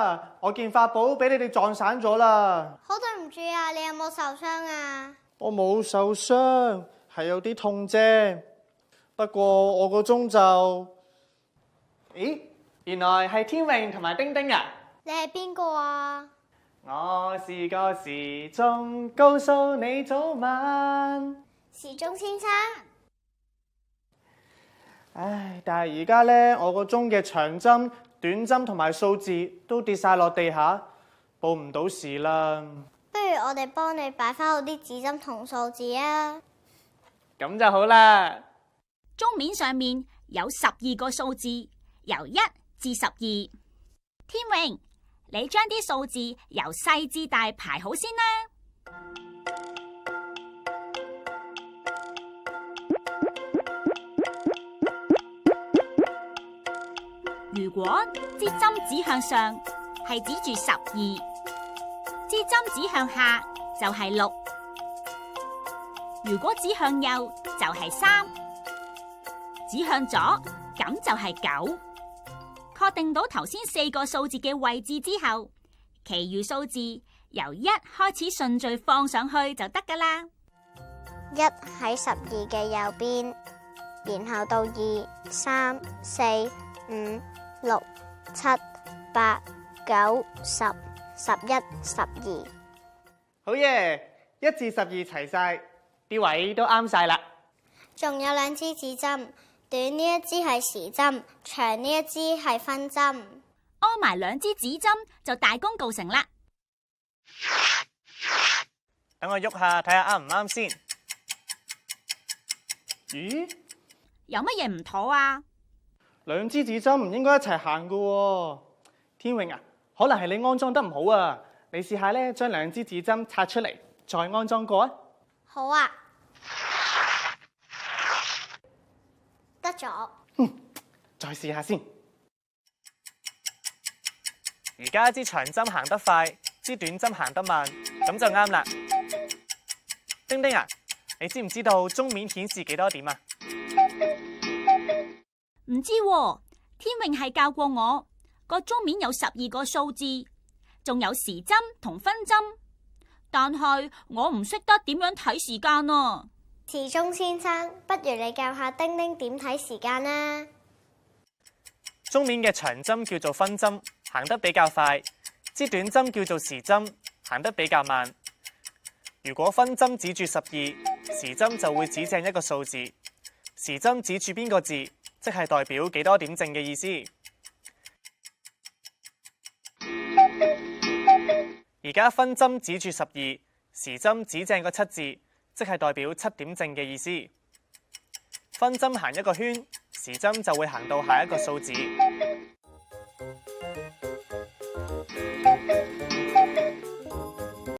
啊！我件法寶俾你哋撞散咗啦。好對唔住啊，你有冇受傷啊？我冇受傷，係有啲痛啫。不過我個鐘就……咦，原來係天榮同埋丁丁啊！你係邊個啊？我是個時鐘，告訴你早晚。時鐘先生。唉，但係而家呢，我個鐘嘅長針、短針同埋數字都跌晒落地下，報唔到時啦。不如我哋幫你擺翻好啲指針同數字啊！咁就好啦。鐘面上面有12個數字，由1至12。天榮，你將啲數字由細至大排好先啦。如果支針指向上，係指住12；支針指向下，就係6；如果指向右，就係3；指向左，咁就係9。確定到頭先4個數字嘅位置之後，其餘數字由1開始順序放上去就得㗎啦。1喺12嘅右邊，然後到2、3、4、5、6、7、8、9、10、11、12。好嘢，1至12齊晒，啲位都啱晒啦。仲有2支指針，短呢一支係時針，長呢一支係分針。安埋2支指針就大功告成啦。等我喐下睇下啱唔啱先。咦？有乜嘢唔妥啊2支指針唔應該一齊行噶喎。天榮啊，可能係你安裝得唔好啊。你試下咧，將2支指針拆出嚟，再安裝過啊。好啊，得咗。再試下先。而家支長針行得快，支短針行得慢，咁就啱啦。丁丁啊，你知唔知道鐘面顯示幾多點啊？唔知喎，天榮係教過我，個鐘面有12個數字，仲有時針同分針，但係我唔識得點樣睇時間啊。時鐘先生，不如你教下丁丁點睇時間啦。鐘面嘅長針叫做分針，行得比較快；支短針叫做時針，行得比較慢。如果分針指住12，時針就會指正一個數字；時針指住邊個字，即係代表幾多點正嘅意思。而家分針指住12，時針指正個7字，即係代表7點正嘅意思。分針行一個圈，時針就會行到下一個數字。